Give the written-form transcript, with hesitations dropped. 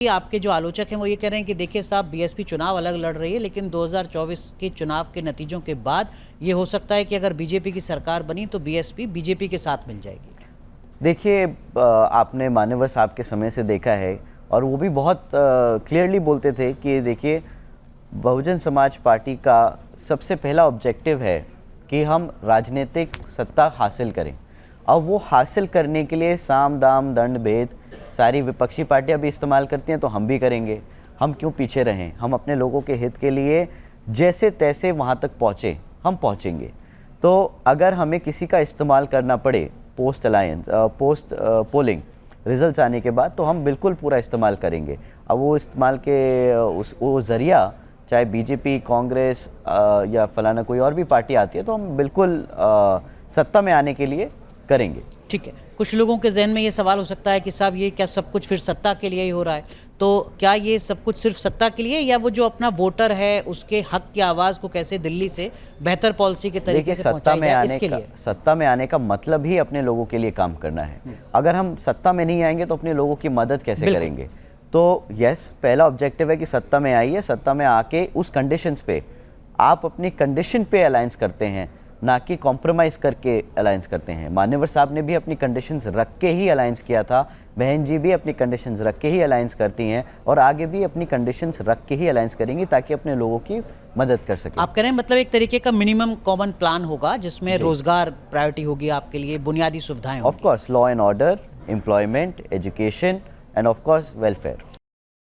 आपके जो आलोचक हैं वो ये कह रहे हैं कि देखिए साहब, बीएसपी चुनाव अलग लड़ रही है, लेकिन 2024 के चुनाव के नतीजों के बाद ये हो सकता है कि अगर बीजेपी की सरकार बनी तो बीएसपी बीजेपी के साथ मिल जाएगी। देखिए, आपने मान्यवर साहब के समय से देखा है और वो भी बहुत क्लियरली बोलते थे कि देखिए, बहुजन समाज पार्टी का सबसे पहला ऑब्जेक्टिव है कि हम राजनीतिक सत्ता हासिल करें। अब वो हासिल करने के लिए साम दाम दंड भेद सारी विपक्षी पार्टियां भी इस्तेमाल करती हैं, तो हम भी करेंगे। हम क्यों पीछे रहें? हम अपने लोगों के हित के लिए जैसे तैसे वहाँ तक पहुँचे, हम पहुँचेंगे। तो अगर हमें किसी का इस्तेमाल करना पड़े पोस्ट पोलिंग रिजल्ट्स आने के बाद, तो हम बिल्कुल पूरा इस्तेमाल करेंगे। अब वो इस्तेमाल के वो ज़रिया चाहे बीजेपी, कांग्रेस या फलाना कोई और भी पार्टी आती है, तो हम बिल्कुल सत्ता में आने के लिए करेंगे। ठीक है, कुछ लोगों के जहन में ये सवाल हो सकता है कि साहब ये क्या सब कुछ फिर सत्ता के लिए ही हो रहा है? तो क्या ये सब कुछ सिर्फ सत्ता के लिए, या वो जो अपना वोटर है उसके हक की आवाज़ को कैसे दिल्ली से बेहतर पॉलिसी के तरीके से पहुंचाई जाए, इसके लिए? सत्ता में आने का मतलब ही अपने लोगों के लिए काम करना है। अगर हम सत्ता में नहीं आएंगे तो अपने लोगों की मदद कैसे करेंगे? तो यस, पहला ऑब्जेक्टिव है कि सत्ता में आइए, सत्ता में आके उस कंडीशंस पे आप अपनी कंडीशन पे अलायंस करते हैं, ना कि कॉम्प्रोमाइज़ करके अलायंस करते हैं। मान्यवर साहब ने भी अपनी कंडीशंस रख के ही अलायंस किया था, बहन जी भी अपनी कंडीशंस रख के ही अलायंस करती हैं और आगे भी अपनी कंडीशंस रख के ही अलायंस करेंगी ताकि अपने लोगों की मदद कर सकें। आप कह रहे हैं मतलब एक तरीके का मिनिमम कॉमन प्लान होगा जिसमें रोजगार प्रायोरिटी होगी आपके लिए, बुनियादी सुविधाएं होंगी। Of course law and order, employment, education end of course welfare.